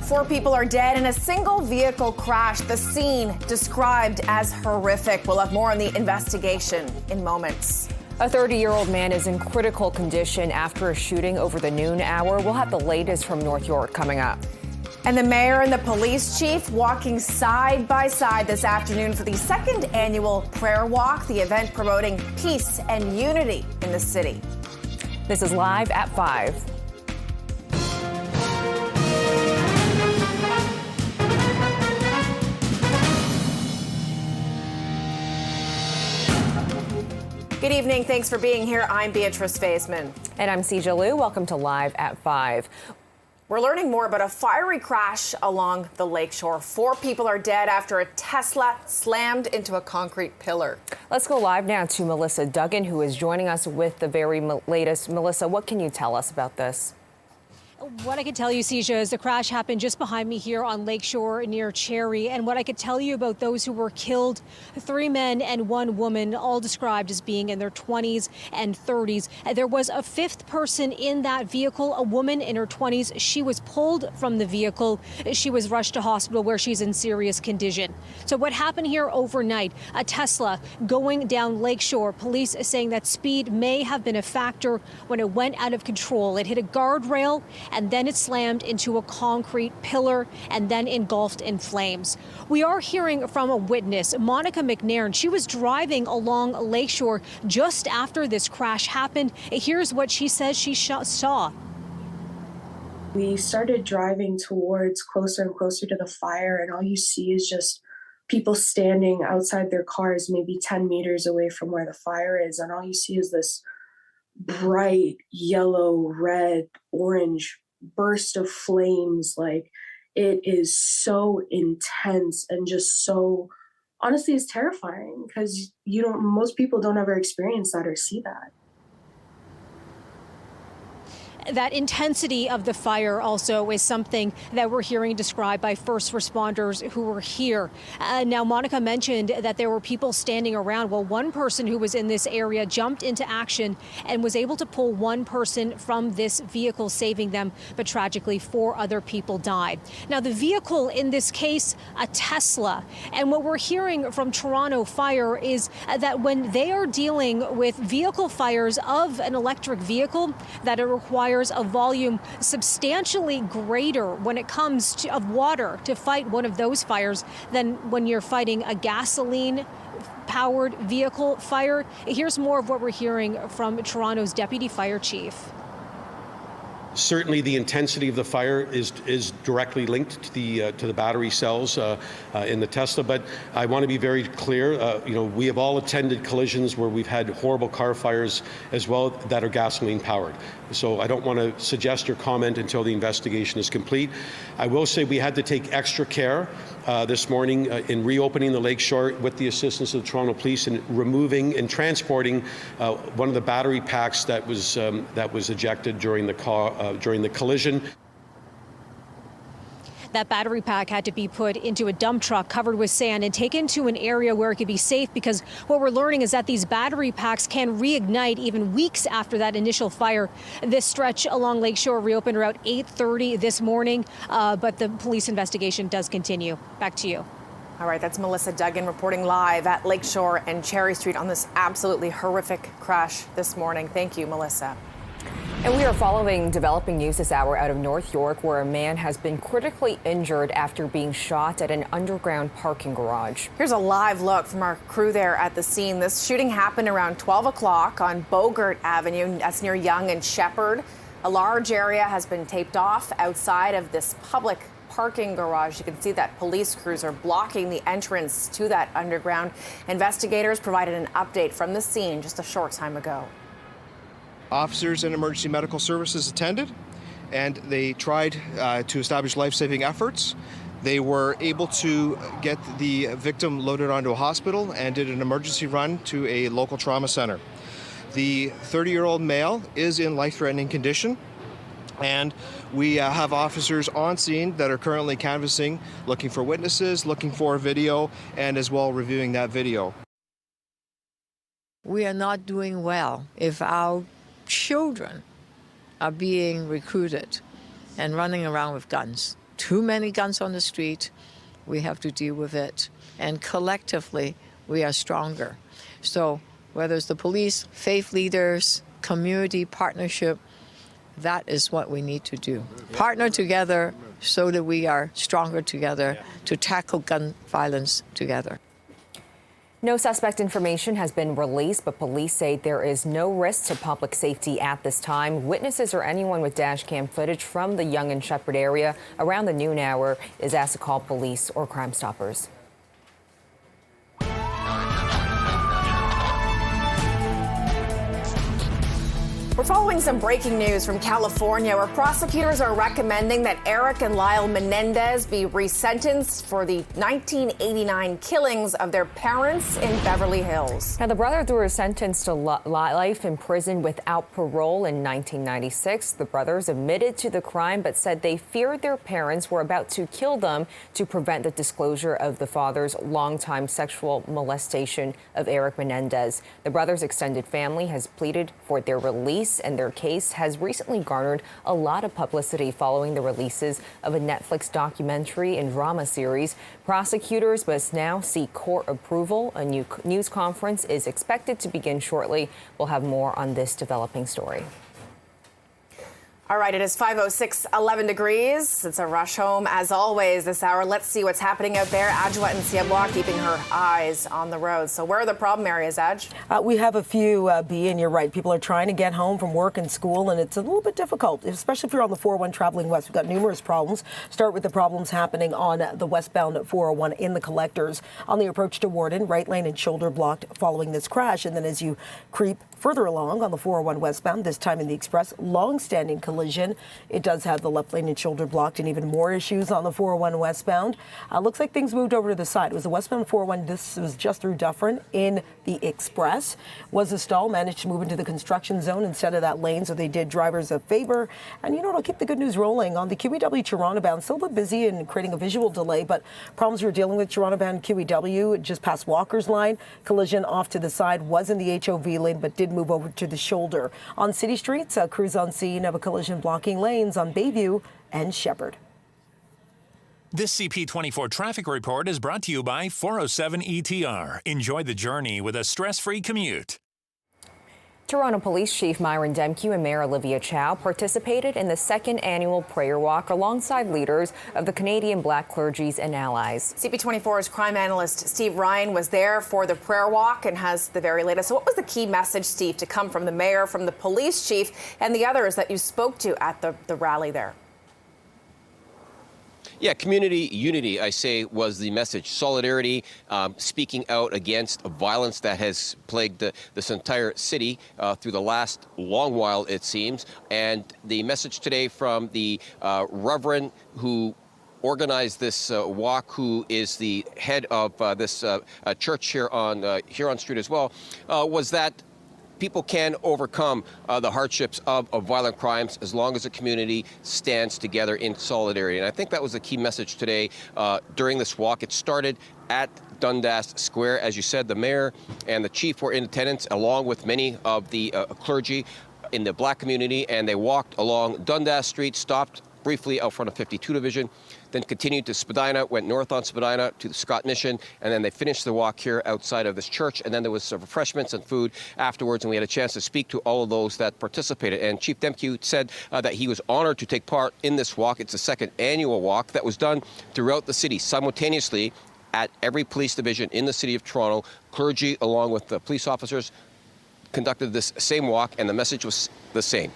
4 people are dead in a single vehicle crash. The scene described as horrific. We'll have more on the investigation in moments. A 30-year-old man is in critical condition after a shooting over the noon hour. We'll have the latest from North York coming up. And the mayor and the police chief walking side by side this afternoon for the 2nd annual prayer walk, the event promoting peace and unity in the city. This is Live at 5. Good evening. Thanks for being here. I'm Beatrice Faisman. And I'm Cija Liu. Welcome to Live at 5. We're learning more about a fiery crash along the Lakeshore. 4 people are dead after a Tesla slammed into a concrete pillar. Let's go live now to Melissa Duggan, who is joining us with the very latest. Melissa, what can you tell us about this? What I can tell you, Cija, is the crash happened just behind me here on Lakeshore near Cherry. And what I could tell you about those who were killed, 3 men and 1 woman, all described as being in their 20s and 30s. There was a 5th person in that vehicle, a woman in her 20s. She was pulled from the vehicle. She was rushed to hospital where she's in serious condition. So what happened here overnight, a Tesla going down Lakeshore, police saying that speed may have been a factor when it went out of control. It hit a guardrail and then it slammed into a concrete pillar and then engulfed in flames. We are hearing from a witness, Monica McNairn. She was driving along Lakeshore just after this crash happened. Here's what she says she saw. We started driving towards closer and closer to the fire, and all you see is just people standing outside their cars, maybe 10 meters away from where the fire is, and all you see is this bright yellow, red, orange burst of flames. Like, it is so intense and just so, honestly, it's terrifying because most people don't ever experience that or see that. That intensity of the fire also is something that we're hearing described by first responders who were here. Now, Monica mentioned that there were people standing around. Well, one person who was in this area jumped into action and was able to pull one person from this vehicle, saving them. But tragically, 4 other people died. Now, the vehicle in this case, a Tesla. And what we're hearing from Toronto Fire is that when they are dealing with vehicle fires of an electric vehicle, that it requires a volume substantially greater when it comes to of water to fight one of those fires than when you're fighting a gasoline powered vehicle fire. Here's more of what we're hearing from Toronto's deputy fire chief. Certainly, the intensity of the fire is directly linked to the battery cells in the Tesla. But I want to be very clear. We have all attended collisions where we've had horrible car fires as well that are gasoline powered. So I don't want to suggest your comment until the investigation is complete. I will say we had to take extra care this morning in reopening the Lakeshore with the assistance of the Toronto Police and removing and transporting one of the battery packs that was ejected during the collision. That battery pack had to be put into a dump truck covered with sand and taken to an area where it could be safe, because what we're learning is that these battery packs can reignite even weeks after that initial fire. This stretch along Lakeshore reopened around 8:30 this morning, but the police investigation does continue. Back to you. All right, that's Melissa Duggan reporting live at Lakeshore and Cherry Street on this absolutely horrific crash this morning. Thank you, Melissa. And we are following developing news this hour out of North York, where a man has been critically injured after being shot at an underground parking garage. Here's a live look from our crew there at the scene. This shooting happened around 12 o'clock on Bogart Avenue. That's near Yonge and Shepherd. A large area has been taped off outside of this public parking garage. You can see that police crews are blocking the entrance to that underground. Investigators provided an update from the scene just a short time ago. Officers and emergency medical services attended, and they tried to establish life-saving efforts. They were able to get the victim loaded onto a hospital and did an emergency run to a local trauma center. The 30-year-old male is in life-threatening condition, and we have officers on scene that are currently canvassing, looking for witnesses, looking for video, and as well reviewing that video. We are not doing well if our children are being recruited and running around with guns. too many guns on the street. We have to deal with it. And collectively, we are stronger. So whether it's the police, faith leaders, community partnership, that is what we need to do. Partner together so that we are stronger together to tackle gun violence together. No suspect information has been released, but police say there is no risk to public safety at this time. Witnesses or anyone with dash cam footage from the Yonge and Sheppard area around the noon hour is asked to call police or Crime Stoppers. We're following some breaking news from California, where prosecutors are recommending that Eric and Lyle Menendez be resentenced for the 1989 killings of their parents in Beverly Hills. Now, the brothers were sentenced to life in prison without parole in 1996. The brothers admitted to the crime, but said they feared their parents were about to kill them to prevent the disclosure of the father's longtime sexual molestation of Eric Menendez. The brothers' extended family has pleaded for their release, and their case has recently garnered a lot of publicity following the releases of a Netflix documentary and drama series. Prosecutors must now seek court approval. A new news conference is expected to begin shortly. We'll have more on this developing story. All right, it is 5:06, 11 degrees. It's a rush home as always this hour. Let's see what's happening out there. Adjoa and Siabwa keeping her eyes on the road. So where are the problem areas, Adj? We have a few, B, and you're right. People are trying to get home from work and school, and it's a little bit difficult, especially if you're on the 401 traveling west. We've got numerous problems. Start with the problems happening on the westbound 401 in the collectors. On the approach to Warden, right lane and shoulder blocked following this crash. And then as you creep further along on the 401 westbound, this time in the express, long-standing collision. It does have the left lane and shoulder blocked, and even more issues on the 401 westbound. Looks like things moved over to the side. It was the westbound 401. This was just through Dufferin in the express. Was a stall, managed to move into the construction zone instead of that lane, so they did drivers a favor. And you know, it'll keep the good news rolling on the QEW Toronto bound. Still a bit busy and creating a visual delay, but problems we're dealing with Toronto bound QEW just past Walker's line. Collision off to the side, was in the HOV lane, but did move over to the shoulder. On city streets, crews on scene of a collision blocking lanes on Bayview and Sheppard. This CP24 traffic report is brought to you by 407 ETR. Enjoy the journey with a stress-free commute. Toronto Police Chief Myron Demke and Mayor Olivia Chow participated in the second annual prayer walk alongside leaders of the Canadian Black Clergies and Allies. CP24's crime analyst Steve Ryan was there for the prayer walk and has the very latest. So what was the key message, Steve, to come from the mayor, from the police chief, and the others that you spoke to at the rally there? Yeah, community unity, I say, was the message. Solidarity, speaking out against violence that has plagued this entire city through the last long while, it seems. And the message today from the Reverend who organized this walk, who is the head of this church here on Huron Street as well, was that people can overcome the hardships of violent crimes as long as the community stands together in solidarity. And I think that was the key message today during this walk. It started at Dundas Square. As you said, the mayor and the chief were in attendance, along with many of the clergy in the black community, and they walked along Dundas Street, stopped briefly out front of 52 Division, then continued to Spadina, went north on Spadina to the Scott Mission, and then they finished the walk here outside of this church, and then there was some refreshments and food afterwards, and we had a chance to speak to all of those that participated. And Chief Demke said that he was honored to take part in this walk. It's the second annual walk that was done throughout the city simultaneously at every police division in the city of Toronto. Clergy, along with the police officers, conducted this same walk, and the message was the same.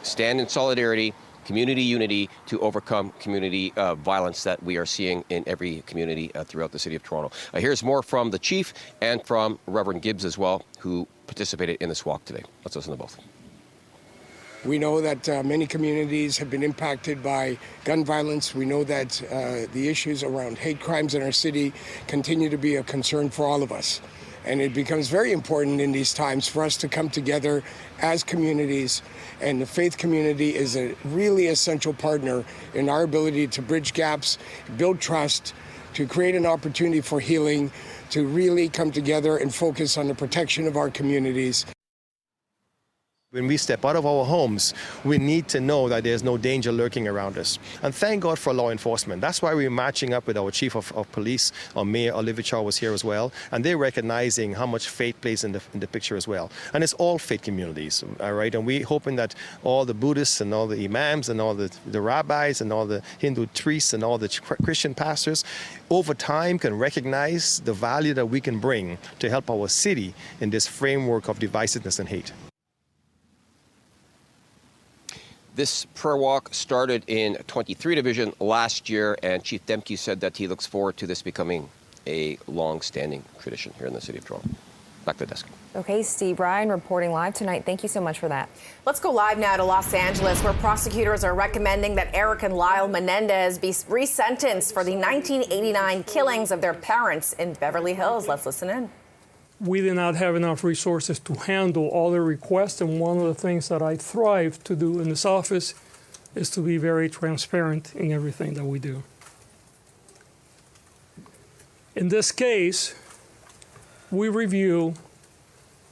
Stand in solidarity, community unity to overcome community violence that we are seeing in every community throughout the city of Toronto. Here's more from the chief and from Reverend Gibbs as well, who participated in this walk today. Let's listen to both. We know that many communities have been impacted by gun violence. We know that the issues around hate crimes in our city continue to be a concern for all of us. And it becomes very important in these times for us to come together as communities. And the faith community is a really essential partner in our ability to bridge gaps, build trust, to create an opportunity for healing, to really come together and focus on the protection of our communities. When we step out of our homes, we need to know that there's no danger lurking around us. And thank God for law enforcement. That's why we're matching up with our chief of police, our mayor, Olivia Chow was here as well. And they're recognizing how much faith plays in the picture as well. And it's all faith communities, all right? And we're hoping that all the Buddhists and all the imams and all the rabbis and all the Hindu priests and all the Christian pastors over time can recognize the value that we can bring to help our city in this framework of divisiveness and hate. This prayer walk started in 23 Division last year, and Chief Demke said that he looks forward to this becoming a long-standing tradition here in the city of Toronto. Back to the desk. Okay, Steve Ryan reporting live tonight. Thank you so much for that. Let's go live now to Los Angeles, where prosecutors are recommending that Eric and Lyle Menendez be resentenced for the 1989 killings of their parents in Beverly Hills. Let's listen in. We did not have enough resources to handle all the requests, and one of the things that I thrive to do in this office is to be very transparent in everything that we do. In this case, we review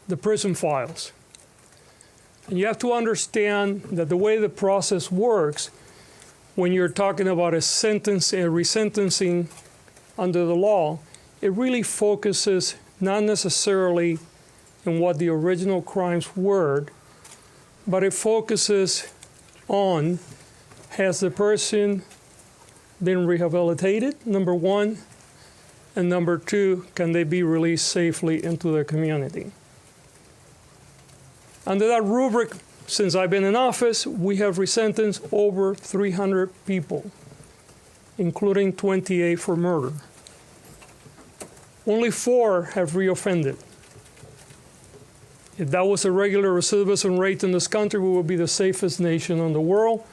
the prison files. And you have to understand that the way the process works, when you're talking about a sentence, a resentencing under the law, it really focuses not necessarily in what the original crimes were, but it focuses on, has the person been rehabilitated, number one, and number two, can they be released safely into their community? Under that rubric, since I've been in office, we have resentenced over 300 people, including 28 for murder. Only 4 have reoffended. If that was a regular recidivism rate in this country, we would be the safest nation in the world,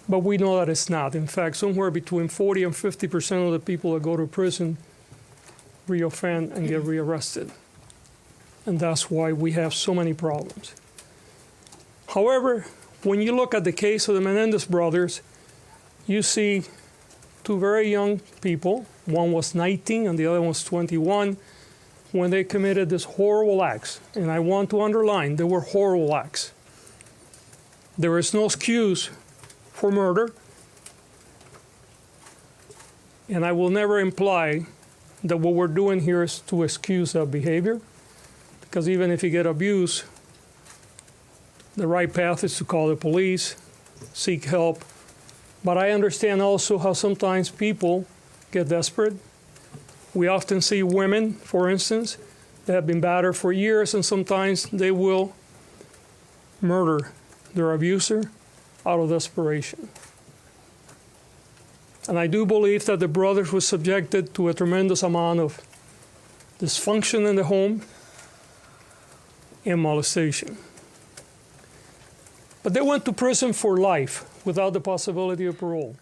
but we know that it's not. In fact, somewhere between 40 and 50% of the people that go to prison reoffend and get rearrested. And that's why we have so many problems. However, when you look at the case of the Menendez brothers, you see 2 very young people. One was 19 and the other was 21 when they committed these horrible acts. And I want to underline, they were horrible acts. There is no excuse for murder. And I will never imply that what we're doing here is to excuse that behavior. Because even if you get abused, the right path is to call the police, seek help. But I understand also how sometimes people get desperate. We often see women, for instance, that have been battered for years, and sometimes they will murder their abuser out of desperation. And I do believe that the brothers were subjected to a tremendous amount of dysfunction in the home and molestation. But they went to prison for life without the possibility of parole.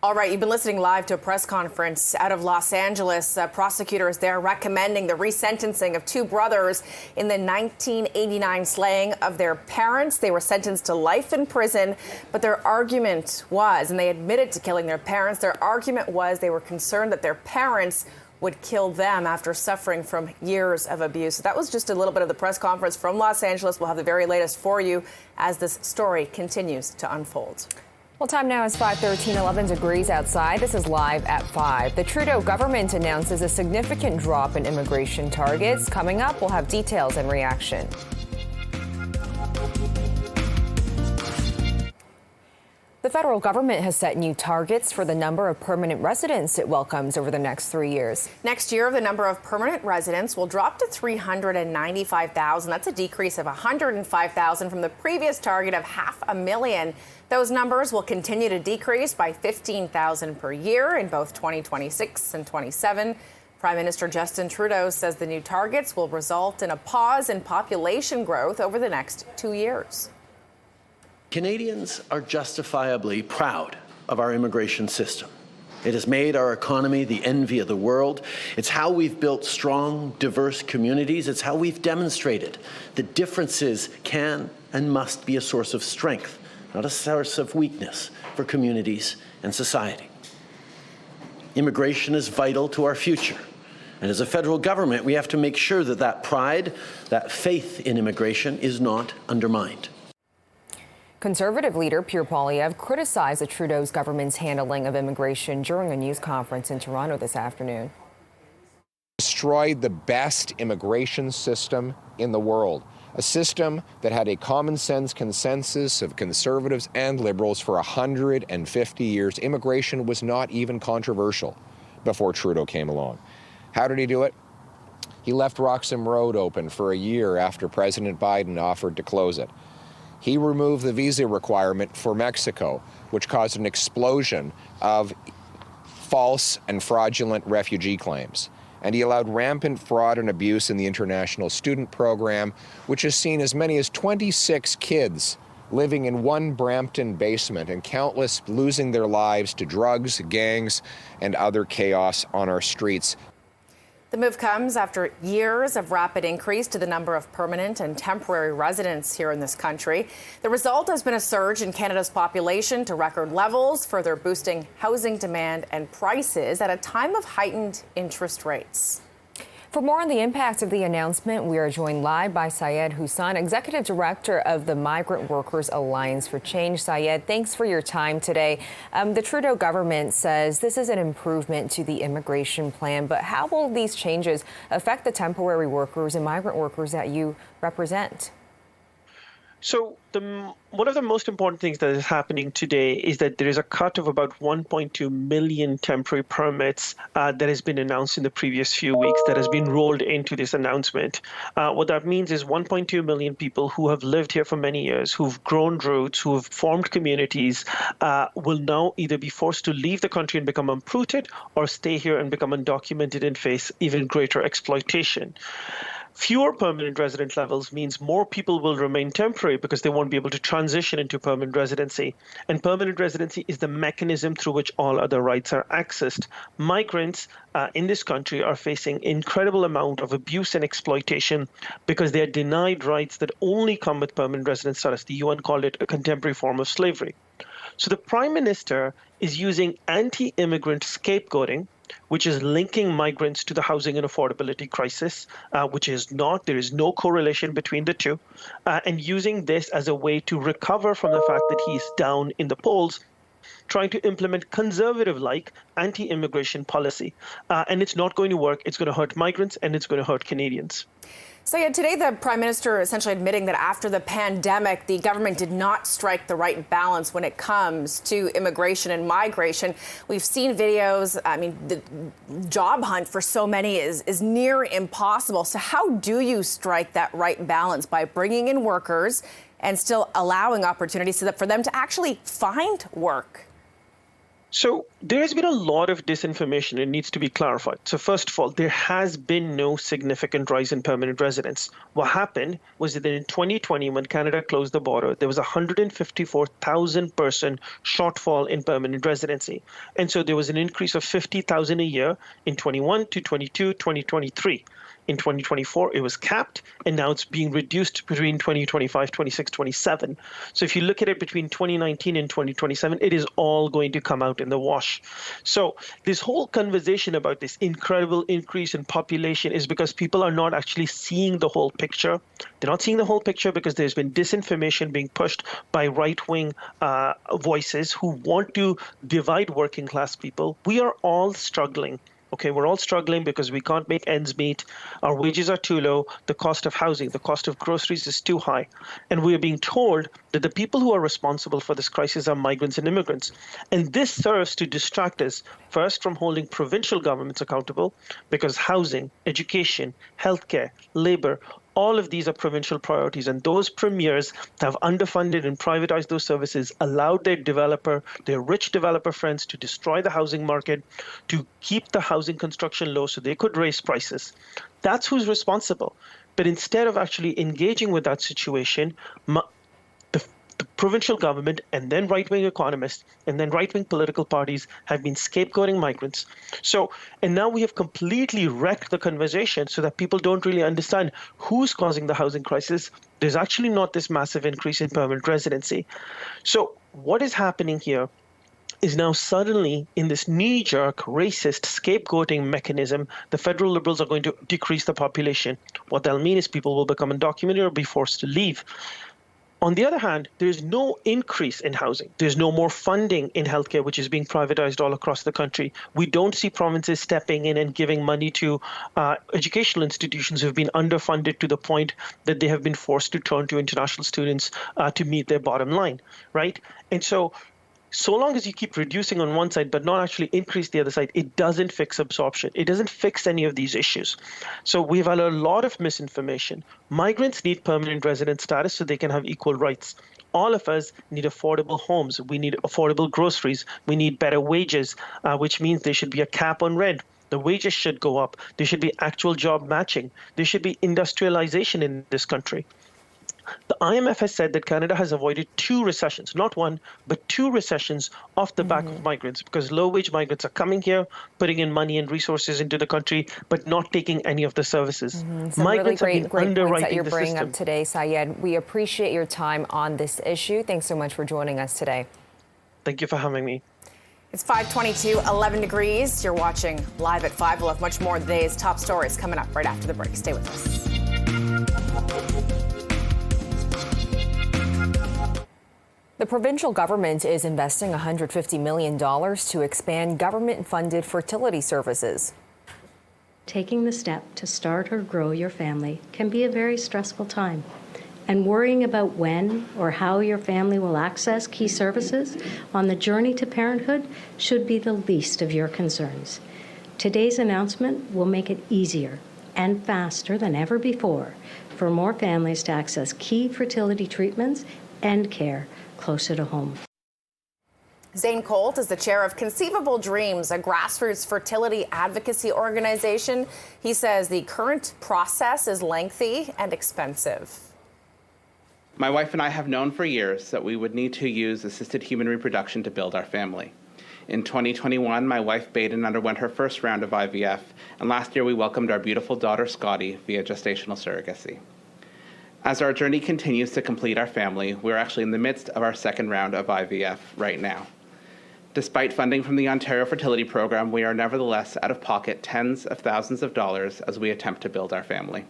All right, you've been listening live to a press conference out of Los Angeles. Prosecutors there recommending the resentencing of 2 brothers in the 1989 slaying of their parents. They were sentenced to life in prison, but their argument was, and they admitted to killing their parents, their argument was they were concerned that their parents would kill them after suffering from years of abuse. So that was just a little bit of the press conference from Los Angeles. We'll have the very latest for you as this story continues to unfold. Well, time now is 5:13, 11 degrees outside. This is Live at 5. The Trudeau government announces a significant drop in immigration targets. Coming up, we'll have details and reaction. The federal government has set new targets for the number of permanent residents it welcomes over the next 3 years. Next year, the number of permanent residents will drop to 395,000. That's a decrease of 105,000 from the previous target of 500,000. Those numbers will continue to decrease by 15,000 per year in both 2026 and 27. Prime Minister Justin Trudeau says the new targets will result in a pause in population growth over the next 2 years. Canadians are justifiably proud of our immigration system. It has made our economy the envy of the world. It's how we've built strong, diverse communities. It's how we've demonstrated that differences can and must be a source of strength, not a source of weakness for communities and society. Immigration is vital to our future, And as a federal government, we have to make sure that that pride, that faith in immigration is not undermined. Conservative leader Pierre Poilievre criticized the Trudeau's government's handling of immigration during a news conference in Toronto this afternoon. Destroyed the best immigration system in the world, a system that had a common sense consensus of conservatives and liberals for 150 years. Immigration was not even controversial before Trudeau came along. How did he do it? He left Roxham Road open for a year after President Biden offered to close it. He removed the visa requirement for Mexico, which caused an explosion of false and fraudulent refugee claims. And he allowed rampant fraud and abuse in the international student program, which has seen as many as 26 kids living in one Brampton basement and countless losing their lives to drugs, gangs, and other chaos on our streets. The move comes after years of rapid increase to the number of permanent and temporary residents here in this country. The result has been a surge in Canada's population to record levels, further boosting housing demand and prices at a time of heightened interest rates. For more on the impact of the announcement, we are joined live by Syed Hussain, Executive Director of the Migrant Workers Alliance for Change. Syed, thanks for your time today. The Trudeau government says this is an improvement to the immigration plan, but how will these changes affect the temporary workers and migrant workers that you represent? So one of the most important things that is happening today is that there is a cut of about 1.2 million temporary permits that has been announced in the previous few weeks that has been rolled into this announcement. What that means is 1.2 million people who have lived here for many years, who've grown roots, who have formed communities, will now either be forced to leave the country and become uprooted or stay here and become undocumented and face even greater exploitation. Fewer permanent resident levels means more people will remain temporary because they won't be able to transition into permanent residency. And permanent residency is the mechanism through which all other rights are accessed. Migrants in this country are facing incredible amount of abuse and exploitation because they are denied rights that only come with permanent resident status. The UN called it a contemporary form of slavery. So the Prime Minister is using anti-immigrant scapegoating, which is linking migrants to the housing and affordability crisis, which is not. There is no correlation between the two, and using this as a way to recover from the fact that he's down in the polls, trying to implement conservative-like anti-immigration policy. And it's not going to work. It's going to hurt migrants, and it's going to hurt Canadians. So yeah, today the Prime Minister essentially admitting that after the pandemic, the government did not strike the right balance when it comes to immigration and migration. We've seen videos. I mean, the job hunt for so many is near impossible. So how do you strike that right balance by bringing in workers and still allowing opportunities so that for them to actually find work? So there has been a lot of disinformation. It needs to be clarified. So first of all, there has been no significant rise in permanent residents. What happened was that in 2020, when Canada closed the border, there was a 154,000 person shortfall in permanent residency. And so there was an increase of 50,000 a year in 21 to 22, 2023. In 2024, it was capped, and now it's being reduced between 2025, 26, 27. So if you look at it between 2019 and 2027, it is all going to come out in the wash. So this whole conversation about this incredible increase in population is because people are not actually seeing the whole picture. They're not seeing the whole picture because there's been disinformation being pushed by right-wing voices who want to divide working class people. We are all struggling. Okay, we're all struggling because we can't make ends meet. Our wages are too low. The cost of housing, the cost of groceries is too high. And we are being told that the people who are responsible for this crisis are migrants and immigrants. And this serves to distract us, first, from holding provincial governments accountable, because housing, education, healthcare, labor, all of these are provincial priorities, and those premiers have underfunded and privatized those services, allowed their rich developer friends to destroy the housing market, to keep the housing construction low so they could raise prices. That's who's responsible. But instead of actually engaging with that situation, the provincial government and then right-wing economists and then right-wing political parties have been scapegoating migrants. And now we have completely wrecked the conversation so that people don't really understand who's causing the housing crisis. There's actually not this massive increase in permanent residency. So what is happening here is now suddenly in this knee-jerk, racist, scapegoating mechanism. The federal Liberals are going to decrease the population. What that'll mean is people will become undocumented or be forced to leave. On the other hand, there's no increase in housing. There's no more funding in healthcare, which is being privatized all across the country. We don't see provinces stepping in and giving money to educational institutions who have been underfunded to the point that they have been forced to turn to international students to meet their bottom line, right? And so long as you keep reducing on one side but not actually increase the other side, it doesn't fix absorption. It doesn't fix any of these issues. So we've had a lot of misinformation. Migrants need permanent resident status so they can have equal rights. All of us need affordable homes. We need affordable groceries. We need better wages, which means there should be a cap on rent. The wages should go up. There should be actual job matching. There should be industrialization in this country. The IMF has said that Canada has avoided 2 recessions, not one, but 2 recessions off the back of migrants, because low-wage migrants are coming here, putting in money and resources into the country, but not taking any of the services. Migrants really have been great points underwriting that you're the bringing system. up today, Syed. We appreciate your time on this issue. Thanks so much for joining us today. Thank you for having me. It's 5:22, 11 degrees. You're watching Live at 5. We'll have much more of the day's top stories coming up right after the break. Stay with us. The provincial government is investing $150 million to expand government-funded fertility services. Taking the step to start or grow your family can be a very stressful time. And worrying about when or how your family will access key services on the journey to parenthood should be the least of your concerns. Today's announcement will make it easier and faster than ever before for more families to access key fertility treatments and care closer to home. Zane Colt is the chair of Conceivable Dreams, a grassroots fertility advocacy organization. He says the current process is lengthy and expensive. My wife and I have known for years that we would need to use assisted human reproduction to build our family. In 2021, my wife Baden underwent her first round of IVF, and last year we welcomed our beautiful daughter Scotty via gestational surrogacy. As our journey continues to complete our family, we're actually in the midst of our second round of IVF right now. Despite funding from the Ontario Fertility Program, we are nevertheless out of pocket tens of thousands of dollars as we attempt to build our family.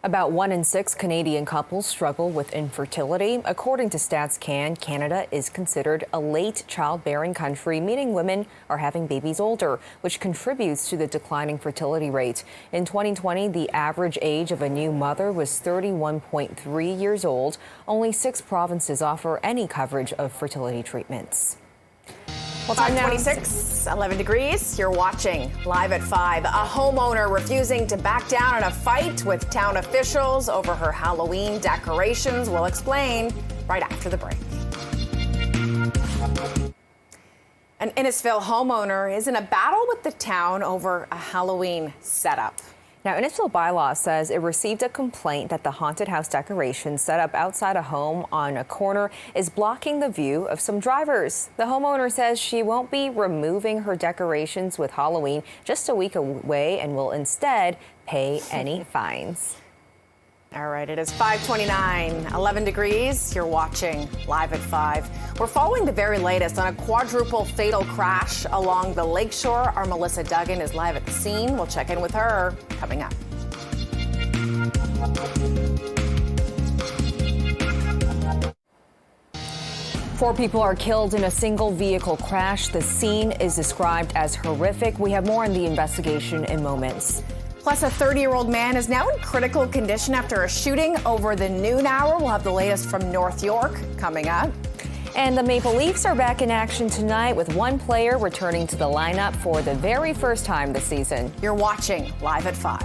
About 1 in 6 Canadian couples struggle with infertility. According to Stats Can, Canada is considered a late childbearing country, meaning women are having babies older, which contributes to the declining fertility rate. In 2020, the average age of a new mother was 31.3 years old. Only 6 provinces offer any coverage of fertility treatments. Well, 5:26, 11 degrees. You're watching Live at 5. A homeowner refusing to back down in a fight with town officials over her Halloween decorations. We'll explain right after the break. An Innisfil homeowner is in a battle with the town over a Halloween setup. Now, Innisfil bylaw says it received a complaint that the haunted house decoration set up outside a home on a corner is blocking the view of some drivers. The homeowner says she won't be removing her decorations with Halloween just a week away and will instead pay any fines. All right, it is 5:29, 11 degrees. You're watching Live at 5. We're following the very latest on a quadruple fatal crash along the Lakeshore. Our Melissa Duggan is live at the scene. We'll check in with her coming up. Four people are killed in a single vehicle crash. The scene is described as horrific. We have more on the investigation in moments. Plus, a 30-year-old man is now in critical condition after a shooting over the noon hour. We'll have the latest from North York coming up. And the Maple Leafs are back in action tonight with one player returning to the lineup for the very first time this season. You're watching Live at 5.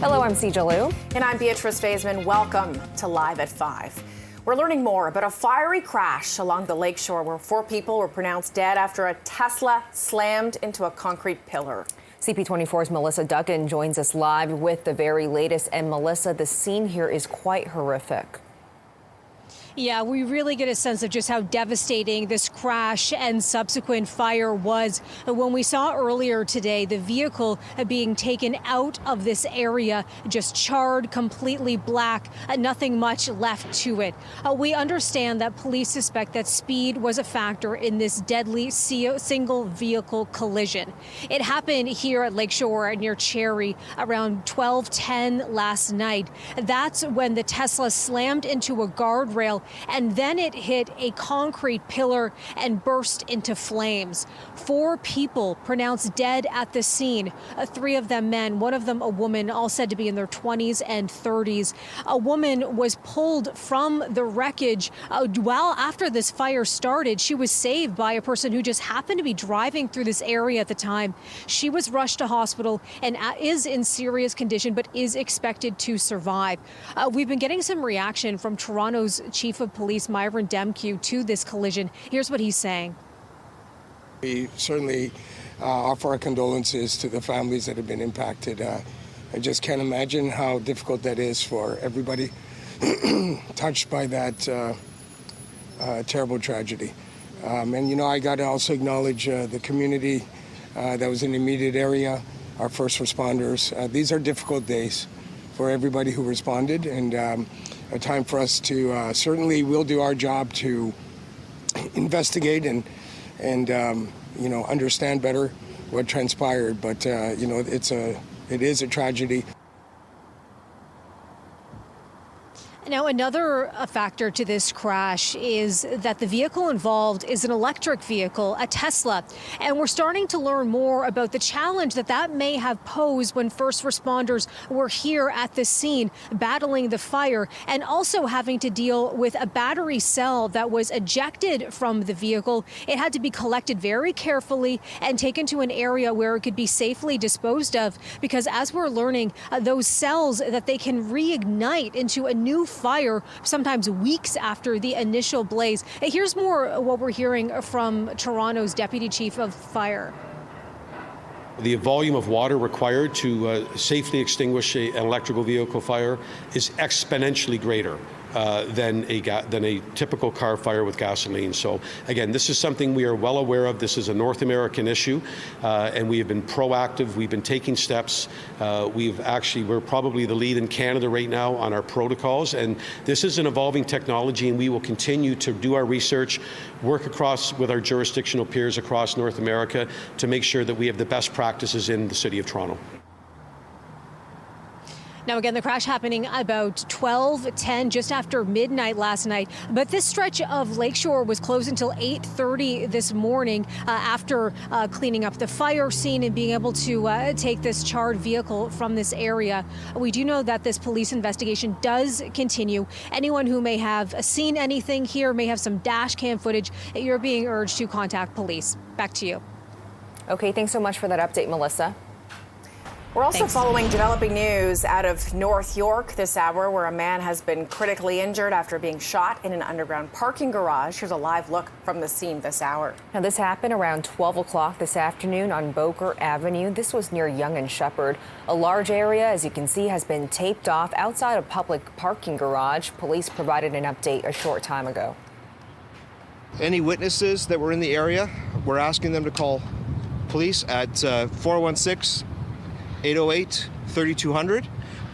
Hello, I'm Sijal Liu. And I'm Beatrice Faisman. Welcome to Live at 5. We're learning more about a fiery crash along the Lakeshore where 4 people were pronounced dead after a Tesla slammed into a concrete pillar. CP24's Melissa Duggan joins us live with the very latest. And Melissa, the scene here is quite horrific. Yeah, we really get a sense of just how devastating this crash and subsequent fire was. When we saw earlier today the vehicle being taken out of this area, just charred, completely black, nothing much left to it. We understand that police suspect that speed was a factor in this deadly single vehicle collision. It happened here at Lakeshore near Cherry around 12:10 last night. That's when the Tesla slammed into a guardrail and then it hit a concrete pillar and burst into flames. 4 people pronounced dead at the scene, 3 of them men, one of them a woman, all said to be in their 20s and 30s. A woman was pulled from the wreckage well after this fire started. She was saved by a person who just happened to be driving through this area at the time. She was rushed to hospital and is in serious condition, but is expected to survive. We've been getting some reaction from Toronto's Chief of Police, Myron Demkew, to this collision. Here's what he's saying. We certainly offer our condolences to the families that have been impacted. I just can't imagine how difficult that is for everybody touched by that terrible tragedy. And, you know, I got to also acknowledge the community that was in the immediate area, our first responders. These are difficult days for everybody who responded, and a time for us to certainly we'll do our job to investigate and you know, understand better what transpired. But you know, it is a tragedy. Now, another factor to this crash is that the vehicle involved is an electric vehicle, a Tesla. And we're starting to learn more about the challenge that may have posed when first responders were here at the scene battling the fire, and also having to deal with a battery cell that was ejected from the vehicle. It had to be collected very carefully and taken to an area where it could be safely disposed of, because as we're learning, those cells that they can reignite into a new fire sometimes weeks after the initial blaze. Here's more what we're hearing from Toronto's Deputy Chief of Fire. The volume of water required to safely extinguish an electrical vehicle fire is exponentially greater than a typical car fire with gasoline. So again, this is something we are well aware of. This is a North American issue, and we have been proactive. We've been taking steps. We're probably the lead in Canada right now on our protocols, and this is an evolving technology, and we will continue to do our research, work across with our jurisdictional peers across North America to make sure that we have the best practices in the City of Toronto. Now, again, the crash happening about 12:10, just after midnight last night. But this stretch of Lakeshore was closed until 8:30 this morning after cleaning up the fire scene and being able to take this charred vehicle from this area. We do know that this police investigation does continue. Anyone who may have seen anything here, may have some dash cam footage, you're being urged to contact police. Back to you. Okay, thanks so much for that update, Melissa. We're also following developing news out of North York this hour, where a man has been critically injured after being shot in an underground parking garage. Here's a live look from the scene this hour. Now, this happened around 12 o'clock this afternoon on Boulevard Avenue. This was near Yonge and Shepherd. A large area, as you can see, has been taped off outside a public parking garage. Police provided an update a short time ago. Any witnesses that were in the area, we're asking them to call police at 416-808-3200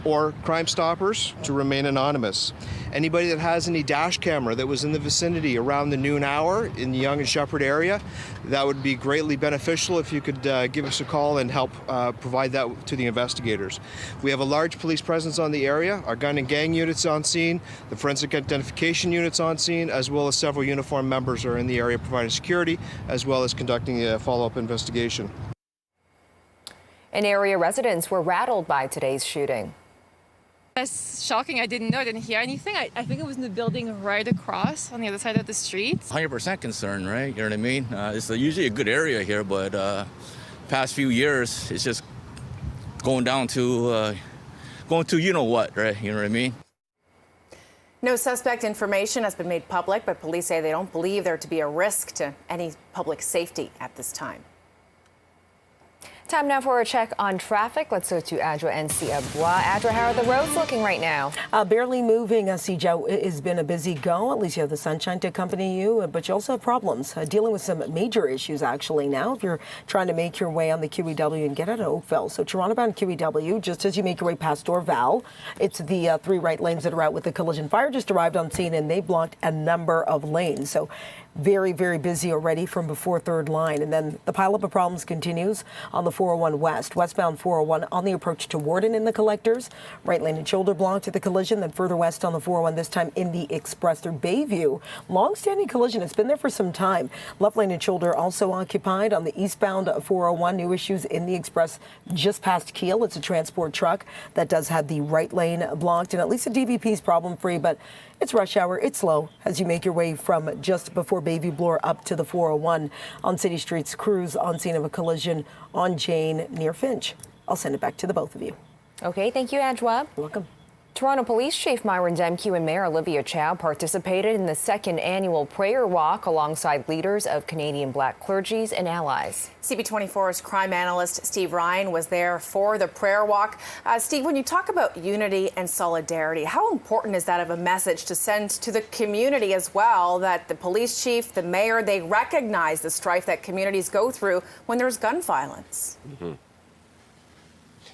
or Crime Stoppers to remain anonymous. Anybody that has any dash camera that was in the vicinity around the noon hour in the Yonge and Shepherd area, that would be greatly beneficial if you could give us a call and help provide that to the investigators. We have a large police presence on the area, our gun and gang units on scene, the forensic identification units on scene, as well as several uniformed members are in the area providing security, as well as conducting a follow-up investigation. And area residents were rattled by today's shooting. That's shocking. I didn't know. I didn't hear anything. I think it was in the building right across on the other side of the street. 100% concerned, right? You know what I mean? It's usually a good area here, but past few years, it's just going to you know what, right? You know what I mean? No suspect information has been made public, but police say they don't believe there to be a risk to any public safety at this time. Time now for a check on traffic. Let's go to Adra and Bois. Adra, how are the roads looking right now? Barely moving. CJ, it has been a busy go. At least you have the sunshine to accompany you, but you also have problems dealing with some major issues actually now if you're trying to make your way on the QEW and get out of Oakville. So Toronto-bound QEW, just as you make your way past Dorval, it's the 3 right lanes that are out with the collision. Fire just arrived on scene and they blocked a number of lanes. So very, very busy already from before third line. And then the pileup of problems continues on the 401 West. Westbound 401 on the approach to Warden in the collectors. Right lane and shoulder blocked at the collision. Then further west on the 401, this time in the express through Bayview. Long-standing collision. It's been there for some time. Left lane and shoulder also occupied on the eastbound 401. New issues in the express just past Kiel. It's a transport truck that does have the right lane blocked. And at least the DVP is problem-free, but it's rush hour. It's slow as you make your way from just before Bayview Bloor up to the 401 on city streets. Crews on scene of a collision on Jane near Finch. I'll send it back to the both of you. Okay, thank you, Adwa. Welcome. Toronto Police Chief Myron Demke and Mayor Olivia Chow participated in the 2nd annual prayer walk alongside leaders of Canadian Black clergies and allies. CP24's crime analyst Steve Ryan was there for the prayer walk. Steve, when you talk about unity and solidarity, how important is that of a message to send to the community as well, that the police chief, the mayor, they recognize the strife that communities go through when there's gun violence? Mm-hmm.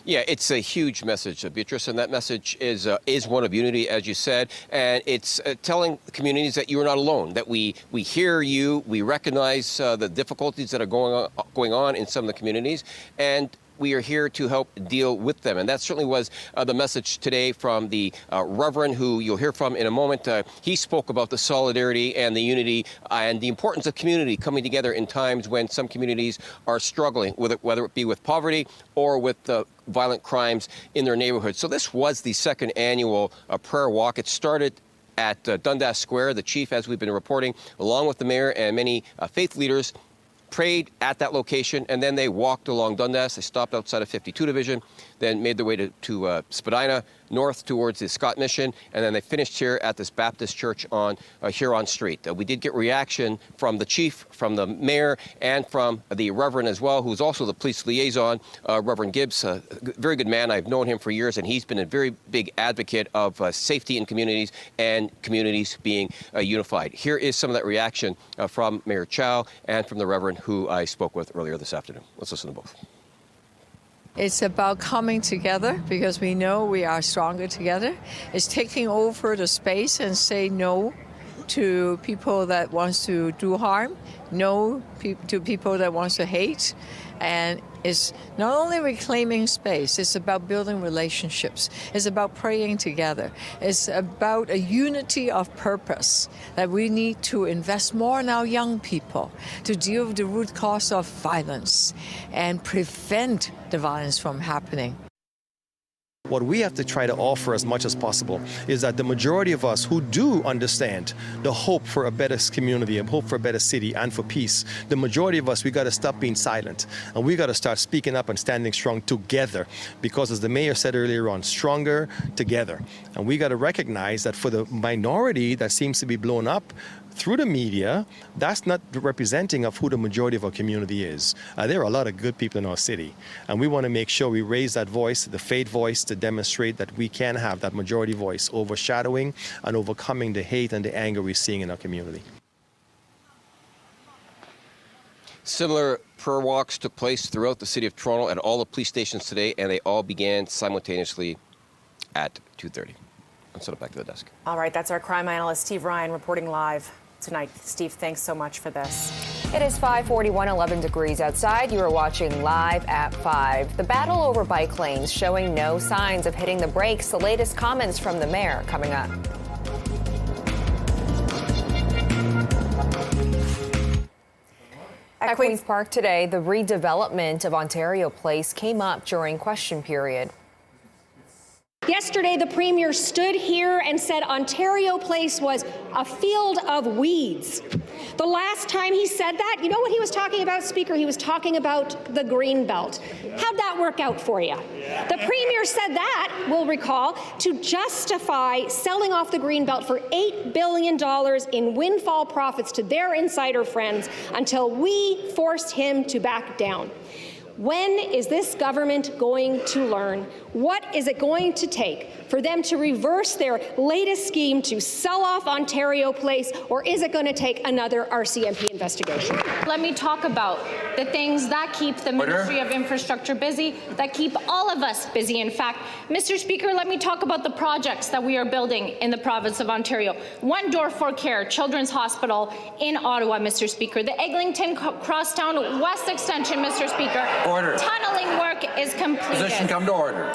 Yeah, it's a huge message, Beatrice, and that message is one of unity, as you said, and it's telling communities that you are not alone, that we hear you, we recognize the difficulties that are going on in some of the communities, and we are here to help deal with them. And that certainly was the message today from the Reverend, who you'll hear from in a moment. He spoke about the solidarity and the unity and the importance of community coming together in times when some communities are struggling, with it, whether it be with poverty or with violent crimes in their neighborhoods. So this was the 2nd annual prayer walk. It started at Dundas Square. The chief, as we've been reporting, along with the mayor and many faith leaders, prayed at that location, and then they walked along Dundas. They stopped outside of 52 Division, then made their way to Spadina, north towards the Scott Mission, and then they finished here at this Baptist church on Huron Street. We did get reaction from the chief, from the mayor, and from the Reverend as well, who's also the police liaison, Reverend Gibbs, a very good man. I've known him for years, and he's been a very big advocate of safety in communities and communities being unified. Here is some of that reaction from Mayor Chow and from the Reverend, who I spoke with earlier this afternoon. Let's listen to both. It's about coming together because we know we are stronger together. It's taking over the space and say no to people that wants to do harm, no to people that wants to hate. And it's not only reclaiming space, it's about building relationships. It's about praying together. It's about a unity of purpose that we need to invest more in our young people to deal with the root cause of violence and prevent the violence from happening. What we have to try to offer as much as possible is that the majority of us who do understand the hope for a better community, a hope for a better city and for peace, the majority of us, we got to stop being silent and we got to start speaking up and standing strong together, because as the mayor said earlier on, stronger together. And we got to recognize that for the minority that seems to be blown up through the media, that's not representing of who the majority of our community is. There are a lot of good people in our city, and we want to make sure we raise that voice, the faith voice, to demonstrate that we can have that majority voice overshadowing and overcoming the hate and the anger we're seeing in our community. Similar prayer walks took place throughout the city of Toronto at all the police stations today, and they all began simultaneously at 2:30. I'll send it back to the desk. All right, that's our crime analyst, Steve Ryan, reporting live tonight. Steve, thanks so much for this. It is 5:41, 11 degrees outside. You are watching Live at 5. The battle over bike lanes showing no signs of hitting the brakes. The latest comments from the mayor coming up. At Queen's Park today, the redevelopment of Ontario Place came up during question period. Yesterday, the Premier stood here and said Ontario Place was a field of weeds. The last time he said that, you know what he was talking about, Speaker? He was talking about the green belt. How'd that work out for you? The Premier said that, we'll recall, to justify selling off the green belt for $8 billion in windfall profits to their insider friends until we forced him to back down. When is this government going to learn? What is it going to take for them to reverse their latest scheme to sell off Ontario Place, or is it going to take another RCMP investigation? Let me talk about the things that keep the Ministry of Infrastructure busy, that keep all of us busy. In fact, Mr. Speaker, let me talk about the projects that we are building in the province of Ontario. One Door for Care Children's Hospital in Ottawa, Mr. Speaker. The Eglinton Crosstown West Extension, Mr. Speaker. Order. Tunneling work is completed. Position come to order.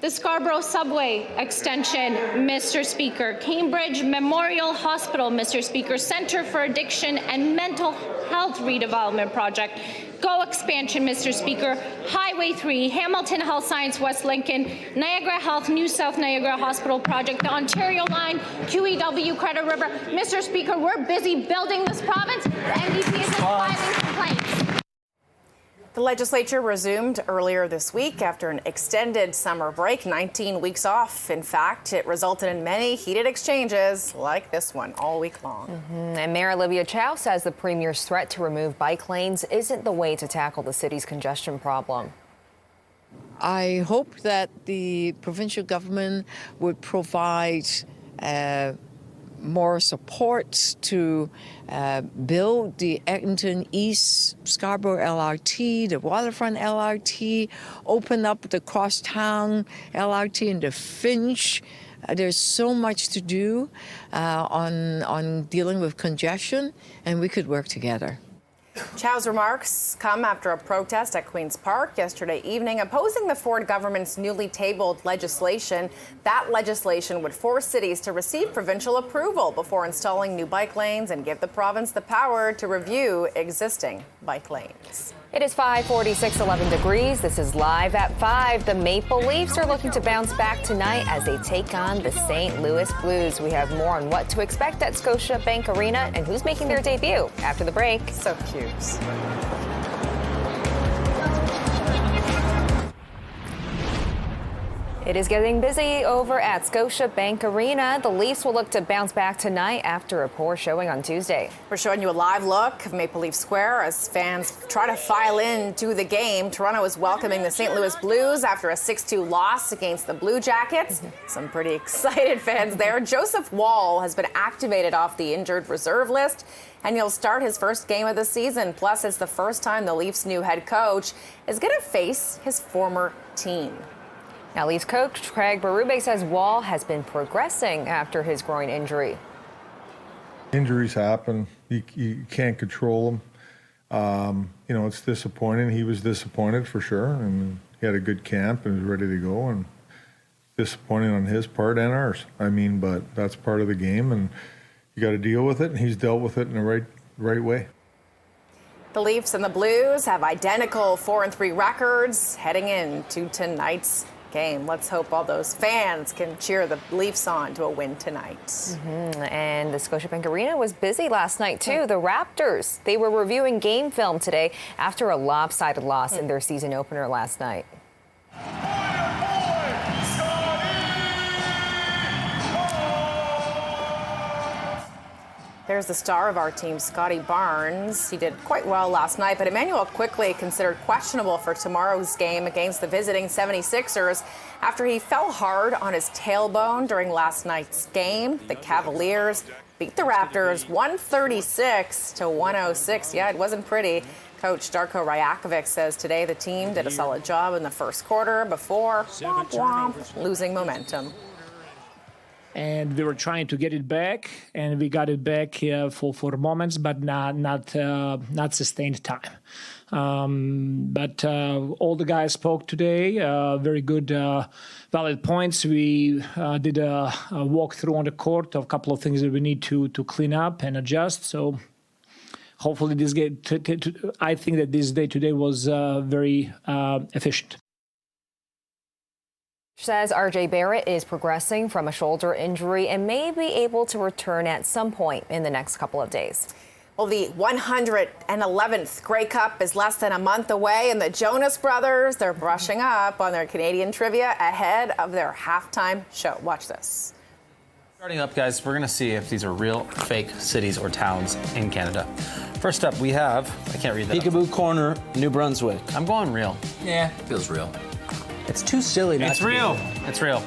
The Scarborough Subway Extension, Mr. Speaker. Cambridge Memorial Hospital, Mr. Speaker. Centre for Addiction and Mental Health Redevelopment Project. GO expansion, Mr. Speaker. Highway 3, Hamilton Health Science, West Lincoln, Niagara Health, New South Niagara Hospital Project, the Ontario Line, QEW, Credit River. Mr. Speaker, we're busy building this province. The NDP is filing complaints. The legislature resumed earlier this week after an extended summer break, 19 weeks off. In fact, it resulted in many heated exchanges like this one all week long. And Mayor Olivia Chow says the Premier's threat to remove bike lanes isn't the way to tackle the city's congestion problem. I hope that the provincial government would provide more support to build the Eglinton East Scarborough LRT, the Waterfront LRT, open up the Crosstown LRT and the Finch. There's so much to do on dealing with congestion, and we could work together. Chow's remarks come after a protest at Queen's Park yesterday evening opposing the Ford government's newly tabled legislation. That legislation would force cities to receive provincial approval before installing new bike lanes and give the province the power to review existing bike lanes. It is 5:46, 11 degrees. This is Live at 5. The Maple Leafs are looking to bounce back tonight as they take on the St. Louis Blues. We have more on what to expect at Scotiabank Arena and who's making their debut after the break. So cute. It is getting busy over at Scotiabank Arena. The Leafs will look to bounce back tonight after a poor showing on Tuesday. We're showing you a live look of Maple Leaf Square as fans try to file into the game. Toronto is welcoming the St. Louis Blues after a 6-2 loss against the Blue Jackets. Some pretty excited fans there. Joseph Wall has been activated off the injured reserve list, and he'll start his first game of the season. Plus, it's the first time the Leafs' new head coach is going to face his former team. Now, Leafs coach Craig Berube says Wall has been progressing after his groin injury. Injuries happen. You can't control them. It's disappointing. He was disappointed for sure, and he had a good camp and was ready to go, and disappointing on his part and ours. But that's part of the game, and you got to deal with it, and he's dealt with it in the right way. The Leafs and the Blues have identical 4-3 records heading into tonight's game. Let's hope all those fans can cheer the Leafs on to a win tonight. And the Scotiabank Arena was busy last night, too. The Raptors, they were reviewing game film today after a lopsided loss in their season opener last night. There's the star of our team, Scotty Barnes. He did quite well last night, but Emmanuel quickly considered questionable for tomorrow's game against the visiting 76ers after he fell hard on his tailbone during last night's game. The Cavaliers beat the Raptors 136-106. Yeah, it wasn't pretty. Coach Darko Rajakovic says today the team did a solid job in the first quarter before losing momentum. And we were trying to get it back, and we got it back for moments, but not sustained time. But all the guys spoke today. Very good, valid points. We did a walkthrough on the court of a couple of things that we need to clean up and adjust. So hopefully this game, I think that this day today was very efficient. Says RJ Barrett is progressing from a shoulder injury and may be able to return at some point in the next couple of days. Well, the 111th Grey Cup is less than a month away, and the Jonas Brothers, they're brushing up on their Canadian trivia ahead of their halftime show. Watch this. Starting up, guys, we're going to see if these are real, fake cities or towns in Canada. First up, we have, I can't read that. Peekaboo Corner, New Brunswick. I'm going real. Yeah, Feels real. it's too silly not It's to be real. It's real.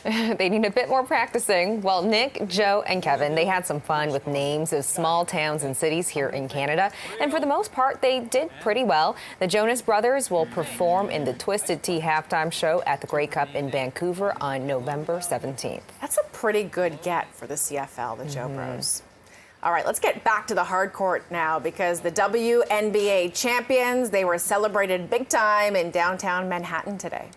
They need a bit more practicing. Well, Nick, Joe, and Kevin, they had some fun with names of small towns and cities here in Canada. And for the most part, they did pretty well. The Jonas Brothers will perform in the Twisted Tea halftime show at the Grey Cup in Vancouver on November 17th. That's a pretty good get for the CFL, the Joe Bros. All right, let's get back to the hard court now, because the WNBA champions, they were celebrated big time in downtown Manhattan today.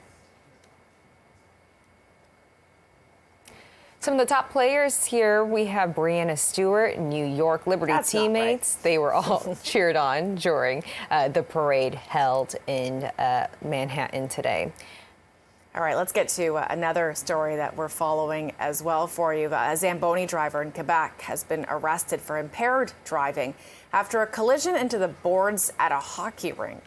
Some of the top players here, we have Breanna Stewart, New York Liberty teammates. They were all cheered on during the parade held in Manhattan today. All right, let's get to another story that we're following as well for you. A Zamboni driver in Quebec has been arrested for impaired driving after a collision into the boards at a hockey rink.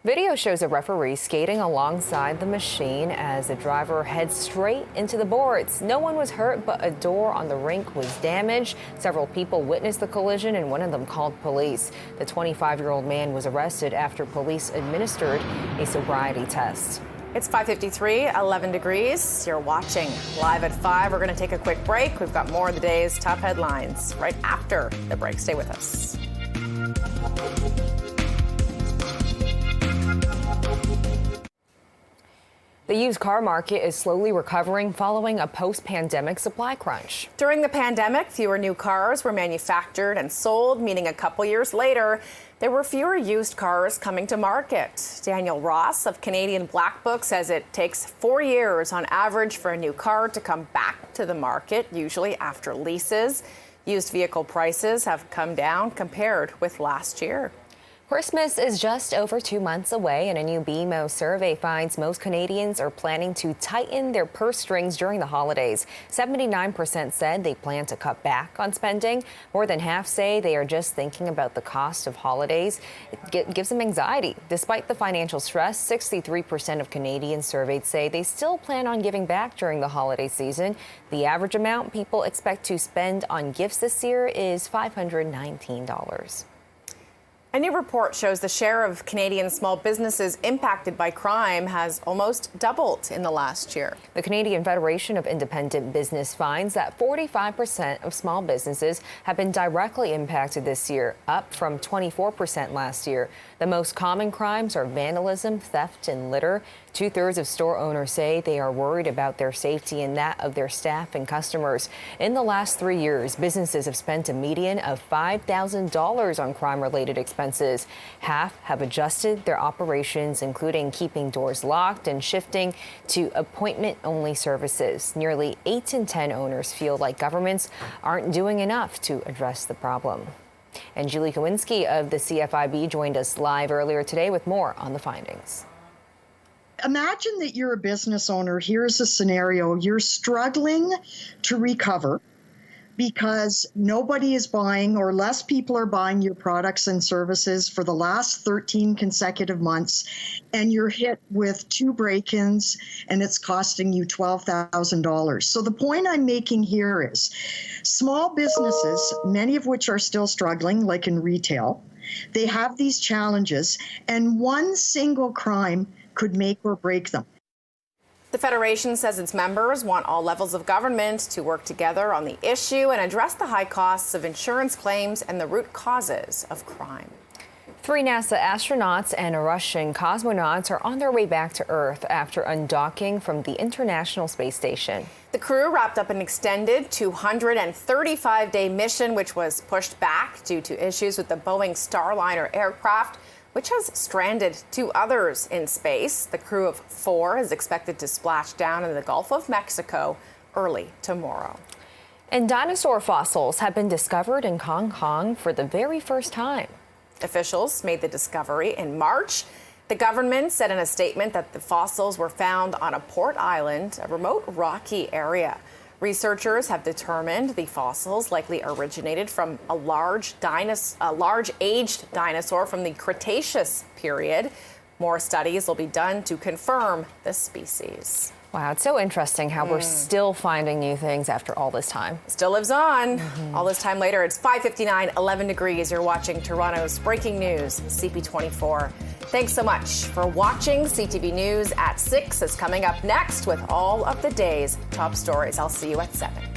Video shows a referee skating alongside the machine as the driver heads straight into the boards. No one was hurt, but a door on the rink was damaged. Several people witnessed the collision, and one of them called police. The 25-year-old man was arrested after police administered a sobriety test. It's 5:53, 11 degrees. You're watching Live at 5. We're going to take a quick break. We've got more of the day's top headlines right after the break. Stay with us. The used car market is slowly recovering following a post-pandemic supply crunch. During the pandemic, fewer new cars were manufactured and sold, meaning a couple years later, there were fewer used cars coming to market. Daniel Ross of Canadian Black Book says it takes 4 years on average for a new car to come back to the market, usually after leases. Used vehicle prices have come down compared with last year. Christmas is just over 2 months away, and a new BMO survey finds most Canadians are planning to tighten their purse strings during the holidays. 79% said they plan to cut back on spending. More than half say they are just thinking about the cost of holidays. It gives them anxiety. Despite the financial stress, 63% of Canadians surveyed say they still plan on giving back during the holiday season. The average amount people expect to spend on gifts this year is $519. A new report shows the share of Canadian small businesses impacted by crime has almost doubled in the last year. The Canadian Federation of Independent Business finds that 45% of small businesses have been directly impacted this year, up from 24% last year. The most common crimes are vandalism, theft, and litter. 2/3 of store owners say they are worried about their safety and that of their staff and customers. In the last 3 years, businesses have spent a median of $5,000 on crime-related expenses. Half have adjusted their operations, including keeping doors locked and shifting to appointment-only services. Nearly 8 in 10 owners feel like governments aren't doing enough to address the problem. And Julie Kowinski of the CFIB joined us live earlier today with more on the findings. Imagine that you're a business owner. Here's a scenario. You're struggling to recover because nobody is buying, or less people are buying your products and services for the last 13 consecutive months, and you're hit with 2 break-ins and it's costing you $12,000. So the point I'm making here is small businesses, many of which are still struggling, like in retail, they have these challenges, and one single crime could make or break them. The Federation says its members want all levels of government to work together on the issue and address the high costs of insurance claims and the root causes of crime. 3 NASA astronauts and a Russian cosmonaut are on their way back to Earth after undocking from the International Space Station. The crew wrapped up an extended 235-day mission, which was pushed back due to issues with the Boeing Starliner aircraft, which has stranded 2 others in space. The crew of 4 is expected to splash down in the Gulf of Mexico early tomorrow. And dinosaur fossils have been discovered in Hong Kong for the very first time. Officials made the discovery in March. The government said in a statement that the fossils were found on a port island, a remote rocky area. Researchers have determined the fossils likely originated from a large aged dinosaur from the Cretaceous period. More studies will be done to confirm the species. Wow, it's so interesting how we're still finding new things after all this time. Still lives on. All this time later, it's 5:59, 11 degrees. You're watching Toronto's breaking news, CP24. Thanks so much for watching. CTV News at 6 is coming up next with all of the day's top stories. I'll see you at 7.